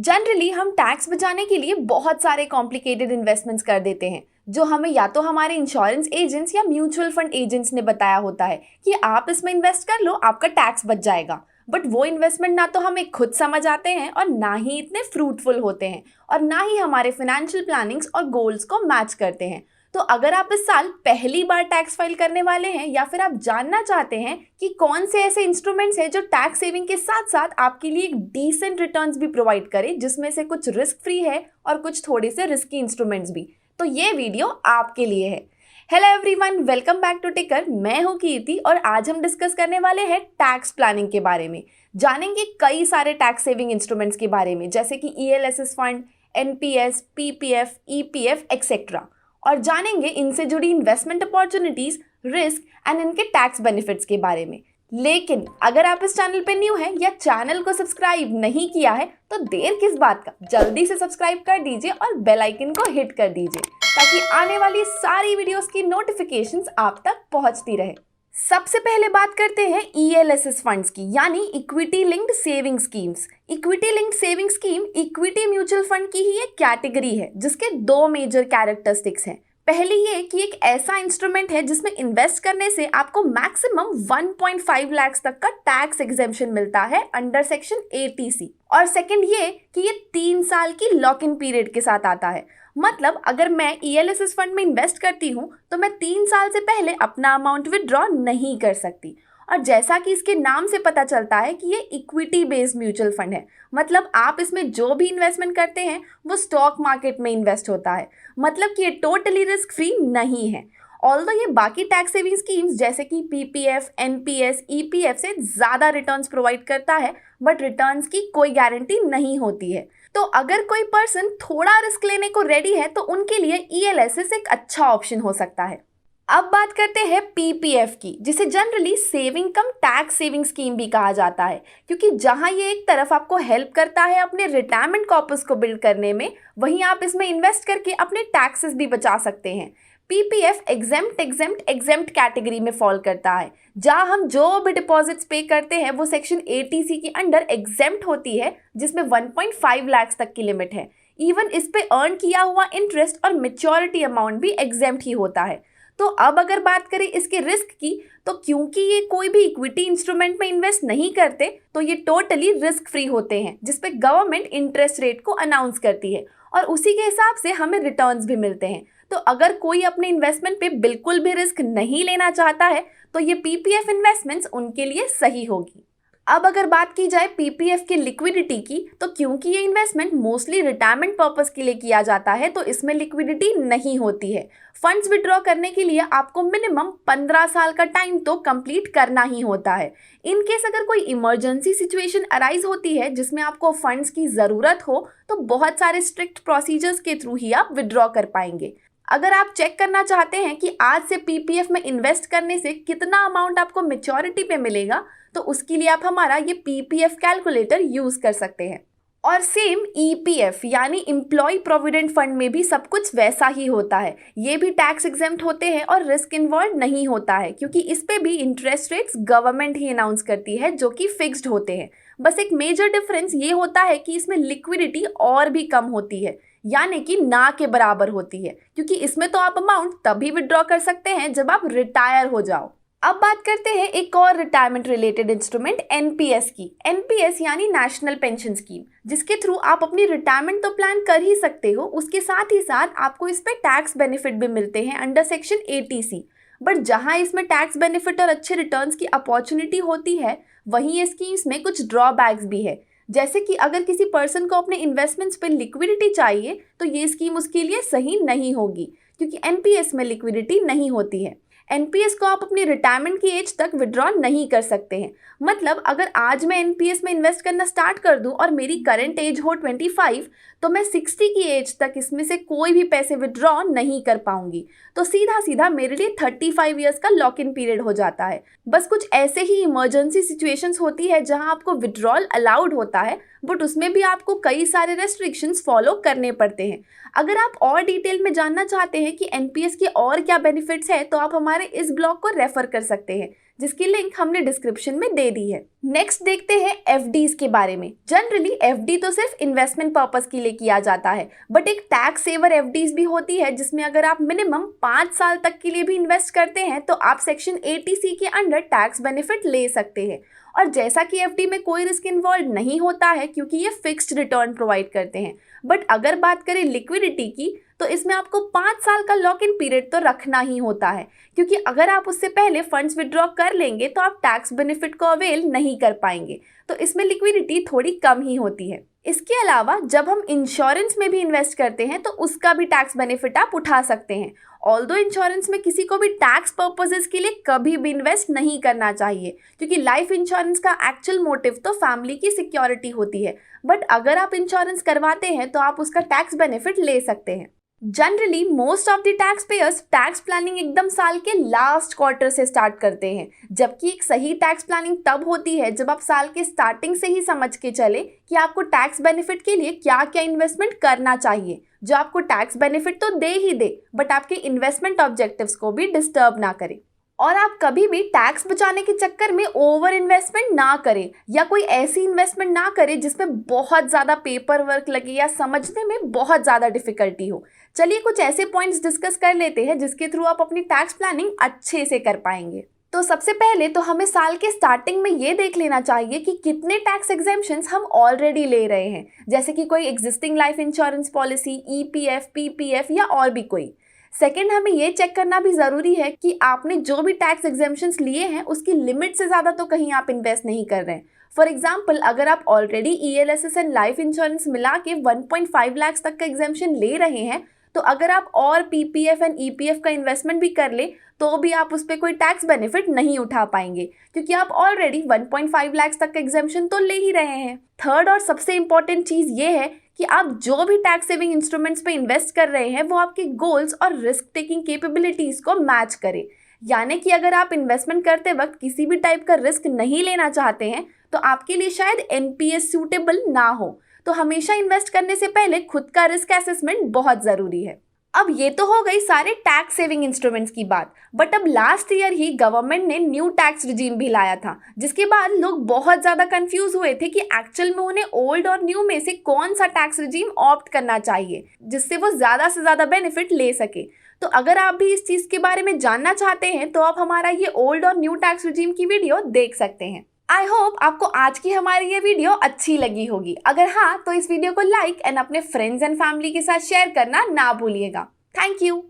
Generally हम tax बचाने के लिए बहुत सारे कॉम्प्लिकेटेड इन्वेस्टमेंट्स कर देते हैं जो हमें या तो हमारे इंश्योरेंस एजेंट्स या म्यूचुअल फंड एजेंट्स ने बताया होता है कि आप इसमें इन्वेस्ट कर लो, आपका टैक्स बच जाएगा। बट वो इन्वेस्टमेंट ना तो हमें खुद समझ आते हैं और ना ही इतने फ्रूटफुल होते हैं और ना ही हमारे फाइनेंशियल प्लानिंग्स और गोल्स को मैच करते हैं। तो अगर आप इस साल पहली बार टैक्स फाइल करने वाले हैं या फिर आप जानना चाहते हैं कि कौन से ऐसे इंस्ट्रूमेंट्स हैं जो टैक्स सेविंग के साथ साथ आपके लिए एक डिसेंट रिटर्न्स भी प्रोवाइड करे, जिसमें से कुछ रिस्क फ्री है और कुछ थोड़े से रिस्की इंस्ट्रूमेंट्स भी, तो ये वीडियो आपके लिए है। Hello everyone, welcome back to Ticker. मैं हूं कीर्ति और आज हम डिस्कस करने वाले हैं टैक्स प्लानिंग के बारे में। जानेंगे कई सारे टैक्स सेविंग इंस्ट्रूमेंट्स के बारे में, जैसे कि ELSS fund, NPS, PPF, EPF etcetera, और जानेंगे इनसे जुड़ी इन्वेस्टमेंट अपॉर्चुनिटीज, रिस्क एंड इनके टैक्स बेनिफिट्स के बारे में। लेकिन अगर आप इस चैनल पे न्यू हैं या चैनल को सब्सक्राइब नहीं किया है तो देर किस बात का, जल्दी से सब्सक्राइब कर दीजिए और बेल आइकन को हिट कर दीजिए ताकि आने वाली सारी वीडियोस की नोटिफिकेशंस आप तक पहुंचती रहे। सबसे पहले बात करते हैं ELSS फंड्स की, यानी equity linked saving schemes. Equity linked saving scheme equity mutual fund की ही एक कैटेगरी है जिसके दो मेजर कैरेक्टरिस्टिक्स हैं। पहली ये कि एक ऐसा इंस्ट्रूमेंट है जिसमें इन्वेस्ट करने से आपको मैक्सिमम 1.5 लाख तक का टैक्स एग्जेम्पशन मिलता है अंडर सेक्शन ATC, और सेकंड ये कि ये 3 साल की लॉक इन पीरियड के साथ आता है। मतलब अगर मैं ELSS फंड में इन्वेस्ट करती हूँ तो मैं 3 साल से पहले अपना अमाउंट विदड्रॉ नहीं कर सकती। और जैसा कि इसके नाम से पता चलता है कि ये इक्विटी बेस्ड म्यूचुअल फंड है, मतलब आप इसमें जो भी इन्वेस्टमेंट करते हैं वो स्टॉक मार्केट में इन्वेस्ट होता है, मतलब कि ये टोटली रिस्क फ्री नहीं है। ऑल्दो ये बाकी टैक्स सेविंग स्कीम्स जैसे कि PPF, NPS, EPF से ज़्यादा रिटर्न्स प्रोवाइड करता है, बट रिटर्न्स की कोई गारंटी नहीं होती है। तो अगर कोई पर्सन थोड़ा रिस्क लेने को रेडी है तो उनके लिए ELSS एक अच्छा ऑप्शन हो सकता है। अब बात करते हैं PPF की, जिसे जनरली सेविंग कम टैक्स सेविंग स्कीम भी कहा जाता है, क्योंकि जहां ये एक तरफ आपको हेल्प करता है अपने रिटायरमेंट कॉर्पस को बिल्ड करने में, वहीं आप इसमें इन्वेस्ट करके अपने टैक्सेस भी बचा सकते हैं। PPF एग्जेम्प्ट कैटेगरी में फॉल करता है, जहां हम जो भी डिपॉजिट्स पे करते हैं वो सेक्शन ATC के अंडर एग्जेम्प्ट होती है, जिसमें 1.5 लाख तक की लिमिट है। इवन इस पे अर्न किया हुआ इंटरेस्ट और मेच्योरिटी अमाउंट भी एग्जेम्प्ट ही होता है। तो अब अगर बात करें इसके रिस्क की, तो क्योंकि ये कोई भी इक्विटी इंस्ट्रूमेंट में इन्वेस्ट नहीं करते तो ये टोटली रिस्क फ्री होते हैं, जिसपे गवर्नमेंट इंटरेस्ट रेट को अनाउंस करती है और उसी के हिसाब से हमें रिटर्न्स भी मिलते हैं। तो अगर कोई अपने इन्वेस्टमेंट पे बिल्कुल भी रिस्क नहीं लेना चाहता है तो ये PPF इन्वेस्टमेंट्स उनके लिए सही होगी। अब अगर बात की जाए PPF की लिक्विडिटी की, तो क्योंकि ये इन्वेस्टमेंट मोस्टली रिटायरमेंट पर्पस के लिए किया जाता है तो इसमें लिक्विडिटी नहीं होती है। फंड्स विड्रॉ करने के लिए आपको मिनिमम 15 साल का टाइम तो कंप्लीट करना ही होता है। इन केस अगर कोई इमरजेंसी सिचुएशन अराइज होती है जिसमें आपको फंड्स की ज़रूरत हो तो बहुत सारे स्ट्रिक्ट प्रोसीजर्स के थ्रू ही आप विड्रॉ कर पाएंगे। अगर आप चेक करना चाहते हैं कि आज से PPF में इन्वेस्ट करने से कितना अमाउंट आपको मेच्योरिटी पे मिलेगा, तो उसके लिए आप हमारा ये PPF कैलकुलेटर यूज़ कर सकते हैं। और सेम EPF यानी एम्प्लॉय प्रोविडेंट फंड में भी सब कुछ वैसा ही होता है। ये भी टैक्स एग्जेम्प्ट होते हैं और रिस्क इन्वॉल्व नहीं होता है, क्योंकि इस पे भी इंटरेस्ट रेट्स गवर्नमेंट ही अनाउंस करती है जो कि फिक्स्ड होते हैं। बस एक मेजर डिफरेंस ये होता है कि इसमें लिक्विडिटी और भी कम होती है, यानी कि ना के बराबर होती है, क्योंकि इसमें तो आप अमाउंट तभी विड्रॉ कर सकते हैं जब आप रिटायर हो जाओ। अब बात करते हैं एक और रिटायरमेंट रिलेटेड इंस्ट्रूमेंट NPS की। NPS यानी नेशनल पेंशन स्कीम, जिसके थ्रू आप अपनी रिटायरमेंट तो प्लान कर ही सकते हो, उसके साथ ही साथ आपको इस पे टैक्स बेनिफिट भी मिलते हैं अंडर सेक्शन ATC। बट जहां इसमें टैक्स बेनिफिट और अच्छे रिटर्न्स की अपॉर्चुनिटी होती है, वहीं ये स्कीम्स में कुछ ड्रॉबैक्स भी है। जैसे कि अगर किसी पर्सन को अपने इन्वेस्टमेंट्स पे लिक्विडिटी चाहिए तो ये स्कीम उसके लिए सही नहीं होगी, क्योंकि NPS में लिक्विडिटी नहीं होती है। NPS को आप अपनी रिटायरमेंट की एज तक विड्रॉ नहीं कर सकते हैं। मतलब अगर आज मैं NPS में इन्वेस्ट करना स्टार्ट कर दूं और मेरी करंट एज हो 25, तो मैं 60 की एज तक इसमें से कोई भी पैसे विड्रॉ नहीं कर पाऊंगी। तो सीधा सीधा मेरे लिए 35 ईयर्स का लॉक इन पीरियड हो जाता है। बस कुछ ऐसे ही इमरजेंसी सिचुएशंस होती है जहां आपको विड्रॉल अलाउड होता है, बट उसमें भी आपको कई सारे रेस्ट्रिक्शंस फॉलो करने पड़ते हैं। अगर आप और डिटेल में जानना चाहते हैं कि NPS के और क्या बेनिफिट्स है तो आप हमारे इस ब्लॉग को रेफर कर सकते हैं, जिसकी लिंक हमने डिस्क्रिप्शन में दे दी है। नेक्स्ट देखते हैं एफडीज के बारे में। जनरली एफडी तो सिर्फ इन्वेस्टमेंट पर्पस के लिए किया जाता है, बट एक टैक्स सेवर एफडीज भी होती है जिसमें अगर आप मिनिमम 5 साल तक के लिए भी इन्वेस्ट करते हैं तो आप सेक्शन 80C के अंडर टैक्स बेनिफिट ले सकते हैं। और जैसा कि एफडी में कोई रिस्क इन्वॉल्व नहीं होता है क्योंकि ये फिक्स्ड रिटर्न प्रोवाइड करते हैं, बट अगर बात करें लिक्विडिटी की तो इसमें आपको 5 साल का लॉक इन पीरियड तो रखना ही होता है, क्योंकि अगर आप उससे पहले फंड्स विड्रॉ कर लेंगे तो आप टैक्स बेनिफिट को अवेल नहीं कर पाएंगे, तो इसमें लिक्विडिटी थोड़ी कम ही होती है। इसके अलावा जब हम इंश्योरेंस में भी इन्वेस्ट करते हैं तो उसका भी टैक्स बेनिफिट आप उठा सकते हैं। ऑल्दो इंश्योरेंस में किसी को भी टैक्स पर्पसेस के लिए कभी भी इन्वेस्ट नहीं करना चाहिए, क्योंकि लाइफ इंश्योरेंस का एक्चुअल मोटिव तो फैमिली की सिक्योरिटी होती है, बट अगर आप इंश्योरेंस करवाते हैं तो आप उसका टैक्स बेनिफिट ले सकते हैं। Generally most of the tax payers tax planning एकदम साल के लास्ट क्वार्टर से स्टार्ट करते हैं, जबकि एक सही टैक्स प्लानिंग तब होती है जब आप साल के स्टार्टिंग से ही समझ के चले कि आपको टैक्स बेनिफिट के लिए क्या क्या इन्वेस्टमेंट करना चाहिए, जो आपको टैक्स बेनिफिट तो दे ही दे बट आपके इन्वेस्टमेंट ऑब्जेक्टिव्स को भी डिस्टर्ब ना करे। और आप कभी भी टैक्स बचाने के चक्कर में ओवर इन्वेस्टमेंट ना करें या कोई ऐसी इन्वेस्टमेंट ना करें जिसमें बहुत ज़्यादा पेपर वर्क लगे या समझने में बहुत ज़्यादा डिफिकल्टी हो। चलिए कुछ ऐसे पॉइंट्स डिस्कस कर लेते हैं जिसके थ्रू आप अपनी टैक्स प्लानिंग अच्छे से कर पाएंगे। तो सबसे पहले तो हमें साल के स्टार्टिंग में ये देख लेना चाहिए कि कितने टैक्स एग्जेम्पशंस हम ऑलरेडी ले रहे हैं, जैसे कि कोई existing life insurance policy, EPF, PPF या और भी कोई। सेकेंड, हमें ये चेक करना भी ज़रूरी है कि आपने जो भी टैक्स एग्जेम्पशंस लिए हैं उसकी लिमिट से ज़्यादा तो कहीं आप इन्वेस्ट नहीं कर रहे हैं। फॉर एग्जाम्पल, अगर आप already ELSS and life insurance मिला के 1.5 लाख तक का एग्जेम्पशन ले रहे हैं, तो अगर आप और पीपीएफ एंड ईपीएफ का इन्वेस्टमेंट भी कर ले तो भी आप उस पर कोई टैक्स बेनिफिट नहीं उठा पाएंगे, क्योंकि आप ऑलरेडी 1.5 लाख तक का एग्जेम्पशन तो ले ही रहे हैं। थर्ड और सबसे इंपॉर्टेंट चीज़ ये है कि आप जो भी टैक्स सेविंग इंस्ट्रूमेंट्स पे इन्वेस्ट कर रहे हैं वो आपके गोल्स और रिस्क टेकिंग कैपेबिलिटीज़ को मैच करे। यानी कि अगर आप इन्वेस्टमेंट करते वक्त किसी भी टाइप का रिस्क नहीं लेना चाहते हैं तो आपके लिए शायद एनपीएस सूटेबल ना हो, तो हमेशा इन्वेस्ट करने से पहले खुद का रिस्क असेसमेंट बहुत ज़रूरी है। अब ये तो हो गई सारे टैक्स सेविंग इंस्ट्रूमेंट्स की बात, बट अब लास्ट ईयर ही गवर्नमेंट ने न्यू टैक्स रिजीम भी लाया था, जिसके बाद लोग बहुत ज़्यादा कंफ्यूज हुए थे कि एक्चुअल में उन्हें ओल्ड और न्यू में से कौन सा टैक्स रिजीम ऑप्ट करना चाहिए जिससे वो ज़्यादा से ज़्यादा बेनिफिट ले सके। तो अगर आप भी इस चीज़ के बारे में जानना चाहते हैं तो आप हमारा ये ओल्ड और न्यू टैक्स रिजीम की वीडियो देख सकते हैं। आई होप आपको आज की हमारी ये वीडियो अच्छी लगी होगी। अगर हाँ तो इस वीडियो को लाइक एंड अपने फ्रेंड्स एंड फैमिली के साथ शेयर करना ना भूलिएगा। Thank you.